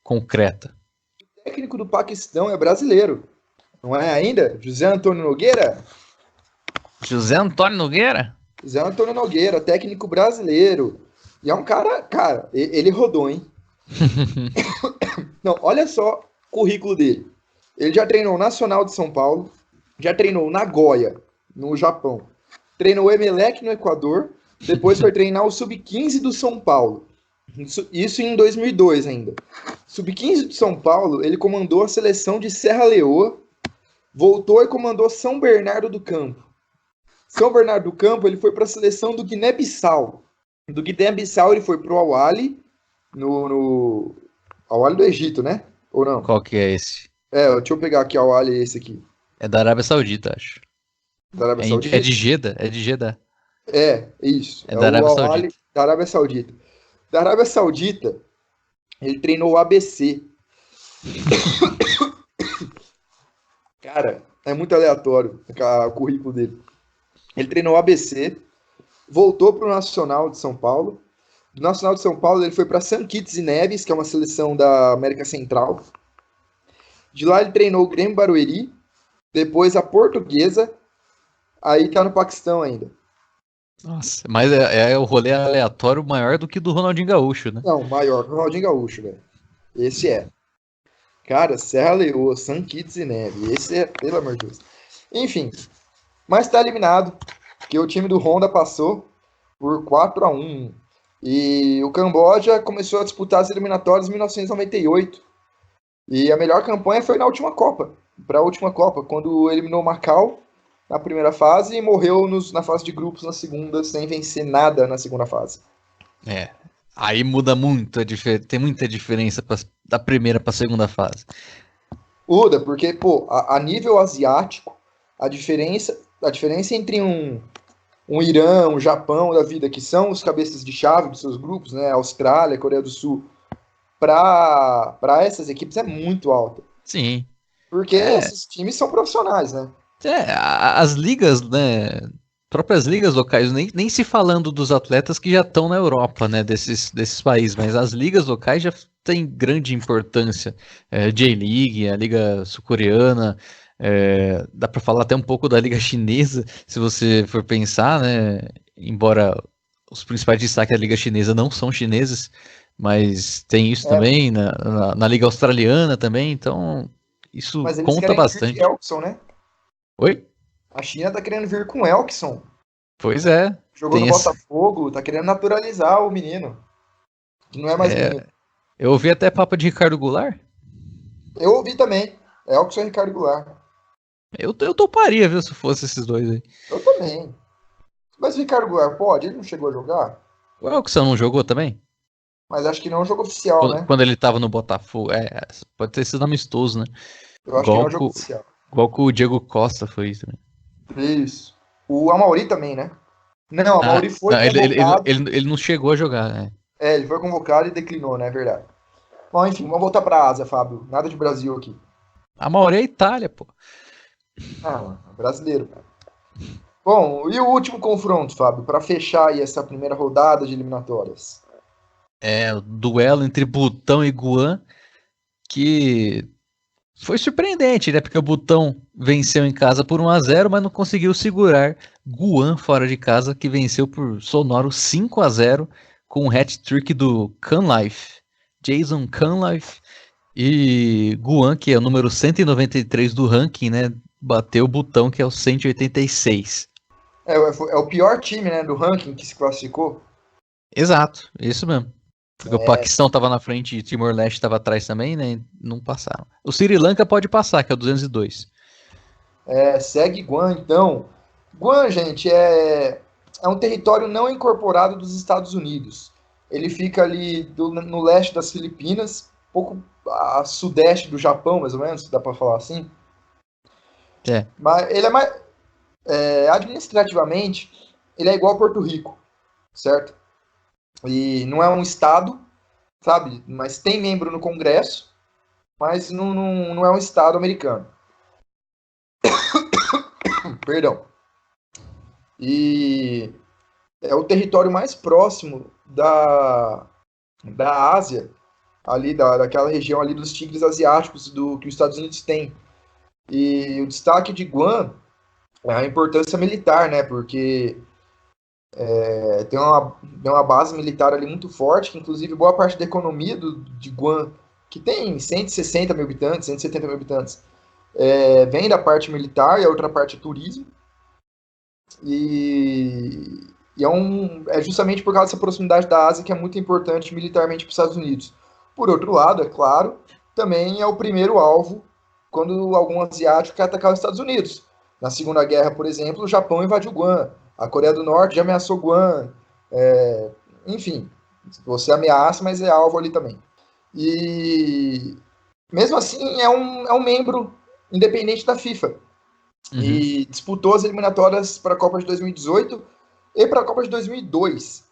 concreta. o técnico do Paquistão é brasileiro, não é ainda? José Antônio Nogueira? José Antônio Nogueira? José Antônio Nogueira, técnico brasileiro. E é um cara, ele rodou, hein? Não, olha só o currículo dele. Ele já treinou o Nacional de São Paulo, já treinou Nagoya, no Japão, treinou o Emelec no Equador, depois foi treinar o Sub-15 do São Paulo. Isso em 2002 ainda. Sub-15 do São Paulo, ele comandou a seleção de Serra Leoa, voltou e comandou São Bernardo do Campo. São Bernardo do Campo, ele foi para a seleção do Guiné-Bissau. Do Guiné-Bissau, ele foi para o Al-Ahly, no Al-Ahly do Egito, né? Ou não? Qual que é esse? Deixa eu pegar aqui o Al-Ahly, esse aqui. É da Arábia Saudita, acho. Da Arábia Saudita? É de Jeddah, é de Jeddah. Isso. É da Arábia Saudita. Da Arábia Saudita. Da Arábia Saudita, ele treinou o ABC. Cara, é muito aleatório o currículo dele. Ele treinou o ABC, voltou para o Nacional de São Paulo. Do Nacional de São Paulo, ele foi para San Kitts e Nevis, que é uma seleção da América Central. De lá, ele treinou o Grêmio Barueri, depois a Portuguesa, aí tá no Paquistão ainda. Nossa, mas é o rolê aleatório maior do que do Ronaldinho Gaúcho, né? Não, maior que o Ronaldinho Gaúcho, velho. Esse é. Cara, Serra Leoa, San Kitts e Nevis. Esse é, pelo amor de Deus. Enfim, mas tá eliminado, porque o time do Honda passou por 4-1. E o Camboja começou a disputar as eliminatórias em 1998. E a melhor campanha foi na última Copa. Para a última Copa, quando eliminou Macau na primeira fase e morreu na fase de grupos na segunda, sem vencer nada na segunda fase. Aí muda muito, tem muita diferença da primeira para a segunda fase. Muda, porque, pô, a nível asiático, a diferença entre um Irã, um Japão da vida, que são os cabeças de chave dos seus grupos, né? Austrália, Coreia do Sul, para essas equipes é muito alta. Sim. Porque esses times são profissionais, né? As ligas, né? Próprias ligas locais, nem se falando dos atletas que já estão na Europa, né? Desses países, mas as ligas locais já têm grande importância. J-League, a Liga Sul-Coreana, Dá para falar até um pouco da Liga Chinesa, se você for pensar, né? Embora os principais destaques da Liga Chinesa não são chineses, mas tem isso É, também na Liga Australiana também, então isso mas eles conta querem vir de bastante. Elkson, né? Oi? A China tá querendo vir com Elkson. Pois é, Jogou no tem esse. Botafogo, tá querendo naturalizar o menino, que não é mais menino. Eu ouvi até papo de Ricardo Goulart. Eu ouvi também. Elkson e Ricardo Goulart. Eu toparia, viu, se fosse esses dois aí. Eu também. Mas o Ricardo Goulart pode? Ele não chegou a jogar? O Elkson não jogou também? Mas acho que não é um jogo oficial, né? Quando ele tava no Botafogo. Pode ter sido amistoso, né? Eu acho que não é Igual um jogo com, oficial. igual com o Diego Costa foi isso, né? Isso. O Amauri também, né? Não, o Amauri foi Não, convocado. ele não chegou a jogar, né? Ele foi convocado e declinou, né? É verdade. Bom, enfim, vamos voltar pra Ásia, Fábio. Nada de Brasil aqui. A maioria é Itália, pô. Ah, brasileiro, cara. Bom, e o último confronto, Fábio, para fechar aí essa primeira rodada de eliminatórias? O duelo entre Butão e Guan, que foi surpreendente, né? Porque o Butão venceu em casa por 1-0, mas não conseguiu segurar Guan fora de casa, que venceu por sonoro 5-0 com um hat-trick do Canlife. Jason Canlife e Guan, que é o número 193 do ranking, né? Bateu o Butão, que é o 186. É o pior time, né, do ranking que se classificou. Exato, isso mesmo. Porque o Paquistão estava na frente e Timor-Leste estava atrás também, né? Não passaram. O Sri Lanka pode passar, que é o 202. Segue Guam, então. Guam, gente, é um território não incorporado dos Estados Unidos. Ele fica ali no leste das Filipinas, pouco a sudeste do Japão, mais ou menos, dá para falar assim. É. Mas ele é mais administrativamente, ele é igual a Porto Rico, certo? E não é um estado, sabe? Mas tem membro no Congresso, mas não é um estado americano. Perdão. E é o território mais próximo da Ásia, ali daquela região ali dos tigres asiáticos que os Estados Unidos têm. E o destaque de Guam é a importância militar, né? Porque tem uma base militar ali muito forte, que inclusive boa parte da economia de Guam, que tem 160 mil habitantes, 170 mil habitantes, vem da parte militar e a outra parte é turismo. E é justamente por causa dessa proximidade da Ásia que é muito importante militarmente para os Estados Unidos. Por outro lado, é claro, também é o primeiro alvo quando algum asiático quer atacar os Estados Unidos. Na Segunda Guerra, por exemplo, o Japão invadiu Guam, a Coreia do Norte já ameaçou Guam. Enfim, você ameaça, mas é alvo ali também. E mesmo assim, é um membro independente da FIFA. Uhum. E disputou as eliminatórias para a Copa de 2018 e para a Copa de 2002,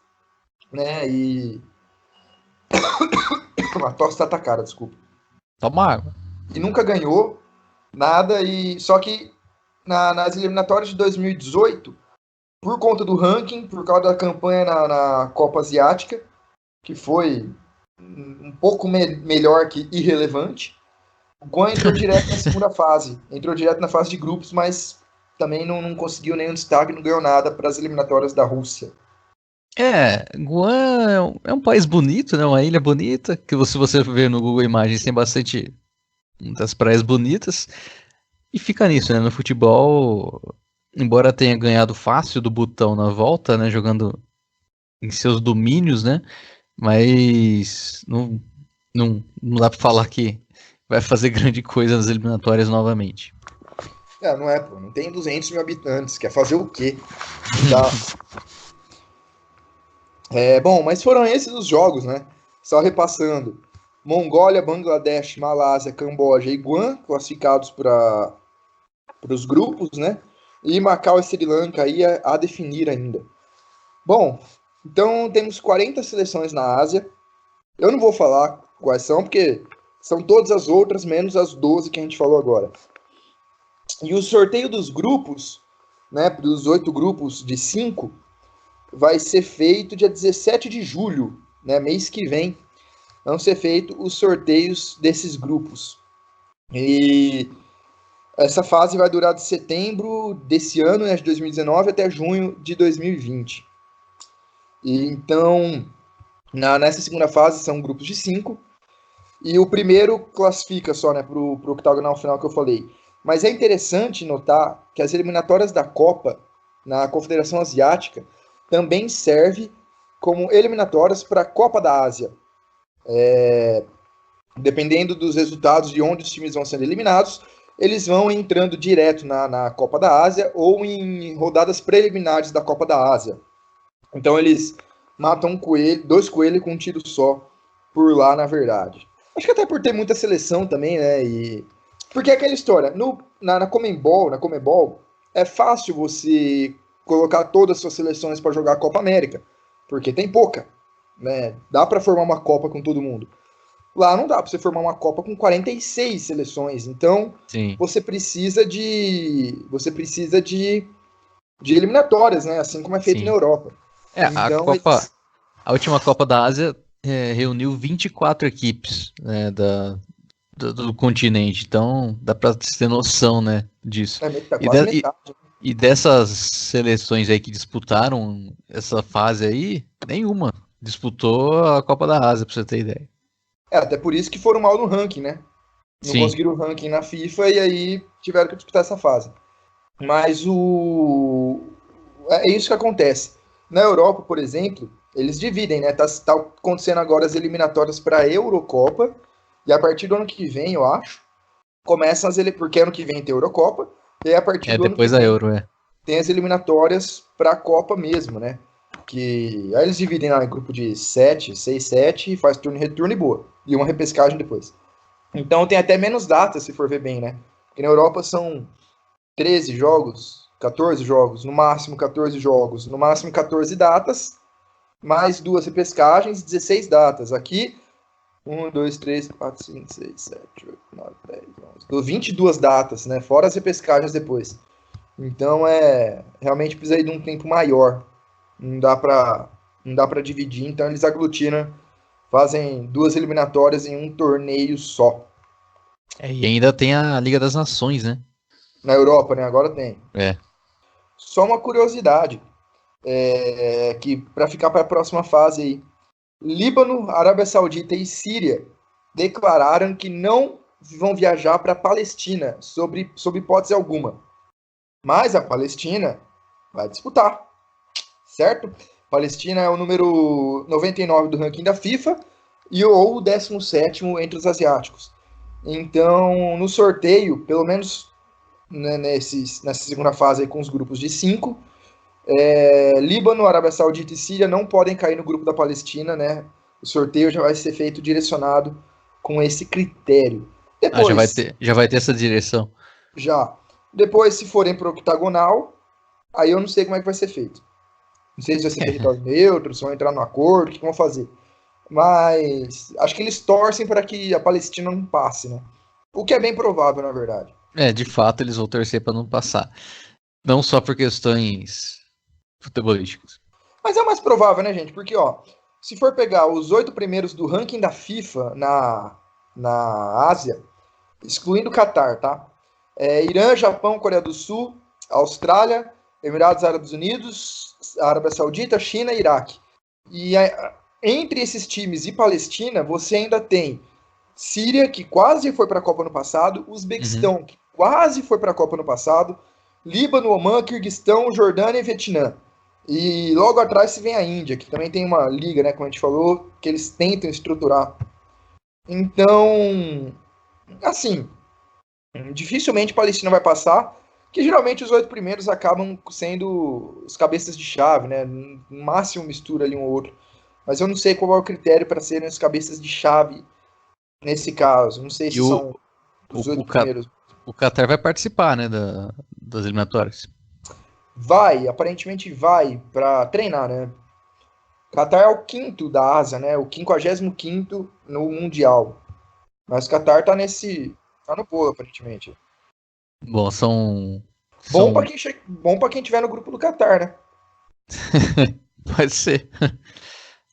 né? E a tosse tá atacada, desculpa. Toma água. E nunca ganhou nada e só que nas eliminatórias de 2018, por conta do ranking, por causa da campanha na Copa Asiática, que foi um pouco melhor que irrelevante, o Guan entrou direto na segunda fase, entrou direto na fase de grupos, mas também não conseguiu nenhum destaque, não ganhou nada para as eliminatórias da Rússia. Guam é um país bonito, né? Uma ilha bonita, que se você ver no Google Imagens tem bastante muitas praias bonitas. E fica nisso, né? No futebol, embora tenha ganhado fácil do Butão na volta, né? Jogando em seus domínios, né? Mas não dá pra falar que vai fazer grande coisa nas eliminatórias novamente. Não é, pô, não tem 200 mil habitantes, quer fazer o quê? Tá. Bom, mas foram esses os jogos, né? Só repassando. Mongólia, Bangladesh, Malásia, Camboja e Guam, classificados para os grupos, né? E Macau e Sri Lanka aí a definir ainda. Bom, então temos 40 seleções na Ásia. Eu não vou falar quais são, porque são todas as outras, menos as 12 que a gente falou agora. E o sorteio dos grupos, né, dos 8 grupos de 5, vai ser feito dia 17 de julho, né, mês que vem. Vão ser feitos os sorteios desses grupos. E Essa fase vai durar de setembro desse ano, né, de 2019, até junho de 2020. E então, nessa segunda fase são grupos de 5, e o primeiro classifica só, né, para o octagonal final que eu falei. Mas é interessante notar que as eliminatórias da Copa na Confederação Asiática também serve como eliminatórias para a Copa da Ásia. Dependendo dos resultados de onde os times vão sendo eliminados, eles vão entrando direto na Copa da Ásia ou em rodadas preliminares da Copa da Ásia. Então eles matam um coelho, 2 coelhos com um tiro só por lá, na verdade. Acho que até por ter muita seleção também, né? Porque é aquela história, na Conmebol, é fácil você colocar todas as suas seleções para jogar a Copa América, porque tem pouca, né? Dá para formar uma Copa com todo mundo. Lá não dá para você formar uma Copa com 46 seleções. Então, Sim. você precisa de eliminatórias, né? Assim como é feito Sim. na Europa. Então, A última Copa da Ásia reuniu 24 equipes, né, do continente. Então, dá para ter noção, né, disso. quase metade. E dessas seleções aí que disputaram essa fase aí, nenhuma disputou a Copa da Ásia, para você ter ideia. Até por isso que foram mal no ranking, né? Não conseguiram o ranking na FIFA e aí tiveram que disputar essa fase. Mas é isso que acontece. Na Europa, por exemplo, eles dividem, né? Tá acontecendo agora as eliminatórias para a Eurocopa, e a partir do ano que vem, eu acho, começam porque ano que vem tem a Eurocopa, e aí a partir do ano que vem tem as eliminatórias para a Copa mesmo, né? Que aí eles dividem lá em grupo de 7, 6, 7, faz turno e retorno e boa. E uma repescagem depois. Então tem até menos datas, se for ver bem, né? Porque na Europa são 13 jogos, 14 jogos, no máximo 14 jogos, no máximo 14 datas, mais 2 repescagens, 16 datas. Aqui, 1, 2, 3, 4, 5, 6, 7, 8, 9, 10, 11, 22 datas, né? Fora as repescagens depois. Então, realmente precisa ir de um tempo maior. Não dá para dividir, então eles aglutinam, fazem 2 eliminatórias em um torneio só. E ainda tem a Liga das Nações, né? Na Europa, né? Agora tem. É. Só uma curiosidade, que para ficar para a próxima fase aí, Líbano, Arábia Saudita e Síria declararam que não vão viajar para a Palestina sob hipótese alguma. Mas a Palestina vai disputar, certo? Palestina é o número 99 do ranking da FIFA ou o 17º entre os asiáticos. Então, no sorteio, pelo menos, né, nessa segunda fase aí, com os grupos de 5, Líbano, Arábia Saudita e Síria não podem cair no grupo da Palestina, né? O sorteio já vai ser feito direcionado com esse critério. Depois, já vai ter essa direção. Já. Depois, se forem para o octagonal, aí eu não sei como é que vai ser feito. Não sei se vai ser território neutro, se vão entrar no acordo, o que vão fazer. Mas acho que eles torcem para que a Palestina não passe, né? O que é bem provável, na verdade. De fato, eles vão torcer para não passar. Não só por questões futebolísticas. Mas é o mais provável, né, gente? Porque, se for pegar os 8 primeiros do ranking da FIFA na Ásia, excluindo o Catar, tá? Irã, Japão, Coreia do Sul, Austrália, Emirados Árabes Unidos, Arábia Saudita, China e Iraque. E entre esses times e Palestina, você ainda tem Síria, que quase foi para a Copa no passado, Uzbequistão, que quase foi para a Copa no passado, Líbano, Omã, Quirguistão, Jordânia e Vietnã. E logo atrás se vem a Índia, que também tem uma liga, né, como a gente falou, que eles tentam estruturar. Então, assim, dificilmente a Palestina vai passar, que geralmente os 8 primeiros acabam sendo os cabeças de chave, né? No máximo mistura ali um ou outro. Mas eu não sei qual é o critério para serem os cabeças de chave nesse caso. Não sei se são os 8 primeiros. O Qatar vai participar, né, das eliminatórias. Aparentemente vai para treinar, né? Qatar é o 5º da Ásia, né? O 55º no Mundial. Mas o Qatar tá no bolo, aparentemente. Bom, Bom para quem tiver no grupo do Qatar, né? Pode ser.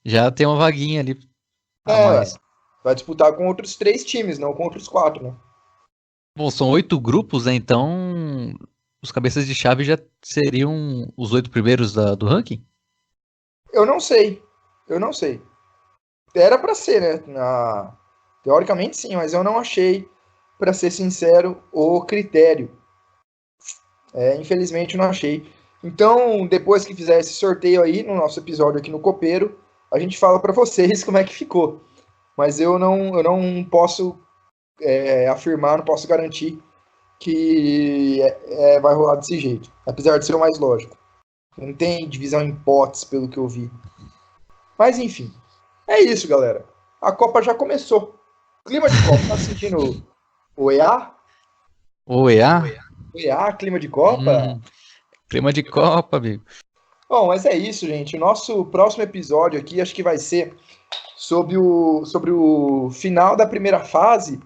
Já tem uma vaguinha ali a mais. Vai disputar com outros 3 times, não com outros 4, né? Bom, são 8 grupos, né? Então os cabeças de chave já seriam os 8 primeiros do ranking? Eu não sei. Eu não sei. Era pra ser, né? Teoricamente sim, mas eu não achei, pra ser sincero, o critério. Infelizmente eu não achei. Então, depois que fizer esse sorteio aí, no nosso episódio aqui no Copeiro, a gente fala pra vocês como é que ficou. Mas eu não posso afirmar, não posso garantir que vai rolar desse jeito. Apesar de ser o mais lógico. Não tem divisão em potes, pelo que eu vi. Mas enfim, é isso, galera. A Copa já começou. Clima de Copa, tá sentindo o EA? O EA? O EA, clima de Copa? Clima de Copa, amigo. Bom, mas é isso, gente. O nosso próximo episódio aqui acho que vai ser sobre o final da primeira fase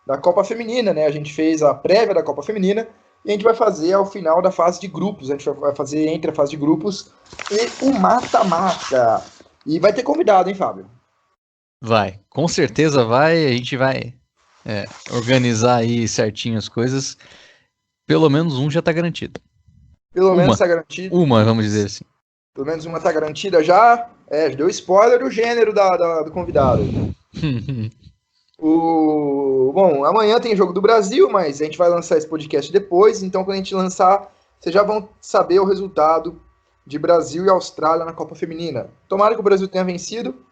da Copa Feminina, né? A gente fez a prévia da Copa Feminina e a gente vai fazer ao final da fase de grupos. A gente vai fazer entre a fase de grupos e o mata-mata. E vai ter convidado, hein, Fábio? Vai, com certeza vai. A gente vai organizar aí certinho as coisas. Pelo menos um já tá garantido. Pelo menos tá garantido. Uma, vamos dizer assim. Pelo menos uma tá garantida já. Deu spoiler do gênero do convidado. Bom, amanhã tem jogo do Brasil, mas a gente vai lançar esse podcast depois. Então, quando a gente lançar, vocês já vão saber o resultado de Brasil e Austrália na Copa Feminina. Tomara que o Brasil tenha vencido.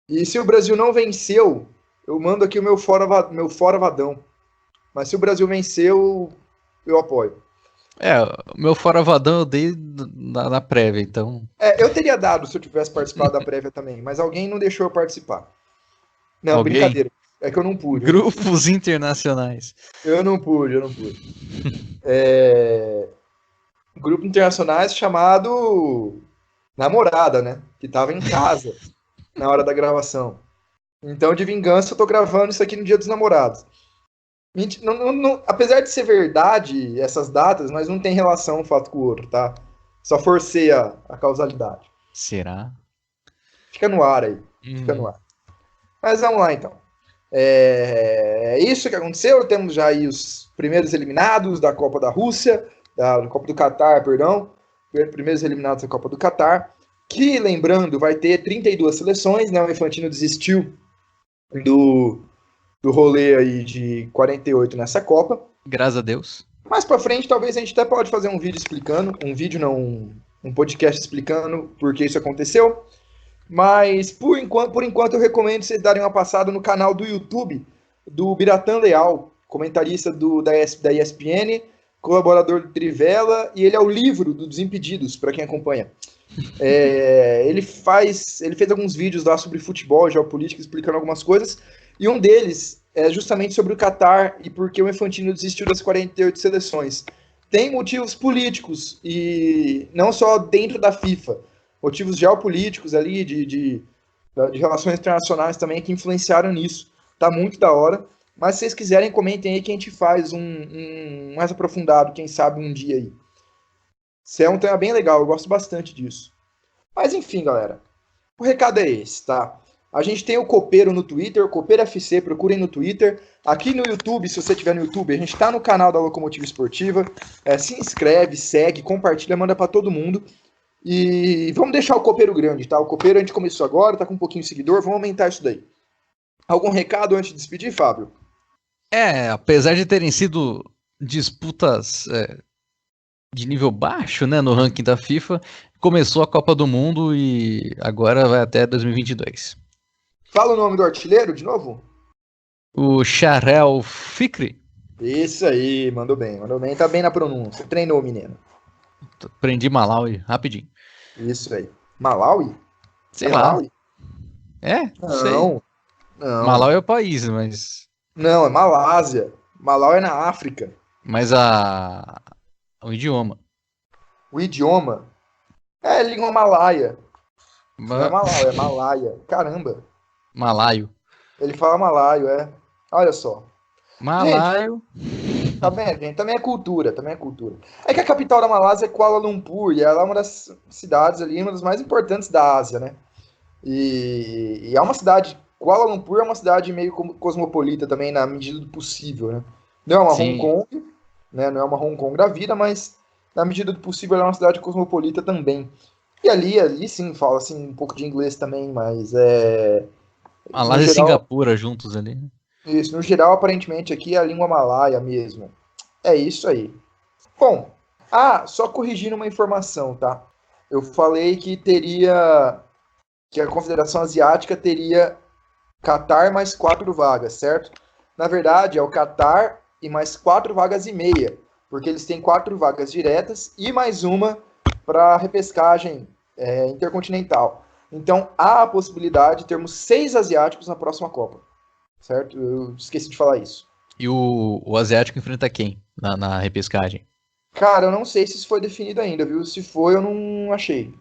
E se o Brasil não venceu, eu mando aqui o meu fora Vadão. Mas se o Brasil venceu, eu apoio. O meu fora Vadão eu dei na prévia, então. Eu teria dado se eu tivesse participado da prévia também, mas alguém não deixou eu participar. Não, Alguém? brincadeira. É que eu não pude. Grupos internacionais. Eu não pude. Grupo internacionais chamado Namorada, né? Que tava em casa na hora da gravação. Então, de vingança, eu tô gravando isso aqui no Dia dos Namorados. Apesar de ser verdade essas datas, mas não tem relação um fato com o outro, tá? Só forcei a causalidade. Será? Fica no ar aí. Fica no ar. Mas vamos lá, então. É isso que aconteceu. Temos já aí os primeiros eliminados da Copa da Rússia, da Copa do Catar, perdão. Primeiros eliminados da Copa do Catar. Que, lembrando, vai ter 32 seleções, né? O Infantino desistiu do rolê aí de 48 nessa Copa. Graças a Deus. Mais pra frente, talvez a gente até pode fazer um vídeo explicando, um podcast explicando por que isso aconteceu. Mas, por enquanto eu recomendo vocês darem uma passada no canal do YouTube do Biratan Leal, comentarista da ESPN, colaborador do Trivela, e ele é o livro do Desimpedidos, para quem acompanha. Ele fez alguns vídeos lá sobre futebol, geopolítica, explicando algumas coisas, e um deles é justamente sobre o Catar e por que o Infantino desistiu das 48 seleções. Tem motivos políticos, e não só dentro da FIFA, motivos geopolíticos ali, de relações internacionais também, que influenciaram nisso. Tá muito da hora. Mas se vocês quiserem, comentem aí que a gente faz um mais aprofundado, quem sabe um dia aí. Isso é um tema bem legal, eu gosto bastante disso. Mas enfim, galera. O recado é esse, tá? A gente tem o Copeiro no Twitter, o Copeiro FC, procurem no Twitter. Aqui no YouTube, se você estiver no YouTube, a gente tá no canal da Locomotiva Esportiva. Se inscreve, segue, compartilha, manda para todo mundo. E vamos deixar o copeiro grande, tá? O copeiro a gente começou agora, tá com um pouquinho de seguidor, vamos aumentar isso daí. Algum recado antes de despedir, Fábio? Apesar de terem sido disputas de nível baixo, né, no ranking da FIFA, começou a Copa do Mundo e agora vai até 2022. Fala o nome do artilheiro de novo? O Sharel Fikri. Isso aí, mandou bem, tá bem na pronúncia. Treinou, menino. Aprendi Malawi, rapidinho. Isso aí. Malawi? Sei lá. Malawi? Não sei. Não. Malawi é o país, mas... Não, é Malásia. Malawi é na África. Mas o idioma. O idioma? É língua malaia. Não é Malawi, é Malaia. Caramba. Malaio. Ele fala malaio, Olha só. Malaio. Gente, tá vendo, gente? Também é cultura. É que a capital da Malásia é Kuala Lumpur, e ela é uma das cidades ali, uma das mais importantes da Ásia, né? E é uma cidade, Kuala Lumpur é uma cidade meio cosmopolita também, na medida do possível, né? Não é uma Hong Sim. Kong, né? Não é uma Hong Kong da vida, mas na medida do possível ela é uma cidade cosmopolita também. E ali sim, fala assim, um pouco de inglês também, mas no Malásia e geral, Singapura juntos ali. isso, no geral, aparentemente aqui é a língua malaia mesmo. É isso aí. Bom, só corrigindo uma informação, tá? Eu falei que a Confederação Asiática teria Catar mais 4 vagas, certo? Na verdade, é o Catar e mais 4 vagas e meia, porque eles têm 4 vagas diretas e mais uma para repescagem intercontinental. Então, há a possibilidade de termos 6 asiáticos na próxima Copa, certo? Eu esqueci de falar isso. E o asiático enfrenta quem na repescagem? Cara, eu não sei se isso foi definido ainda, viu? Se foi, eu não achei.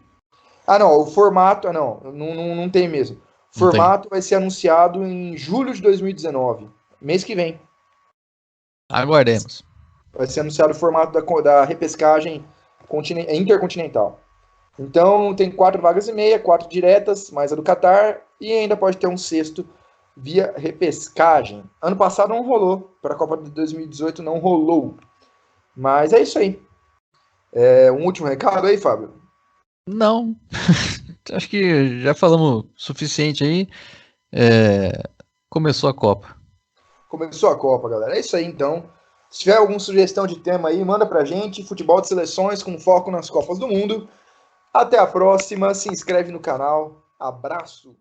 Não, o formato, não tem mesmo. O Não tem. formato vai ser anunciado em julho de 2019, mês que vem. Aguardemos. Vai ser anunciado o formato da repescagem intercontinental. Então, tem 4 vagas e meia, 4 diretas, mais a do Catar, e ainda pode ter um sexto via repescagem. Ano passado não rolou, para a Copa de 2018 não rolou. Mas é isso aí. Um último recado aí, Fábio? Não. Acho que já falamos o suficiente aí. É, começou a Copa. Começou a Copa, galera. É isso aí, então. Se tiver alguma sugestão de tema aí, manda pra gente. Futebol de seleções com foco nas Copas do Mundo. Até a próxima. Se inscreve no canal. Abraço.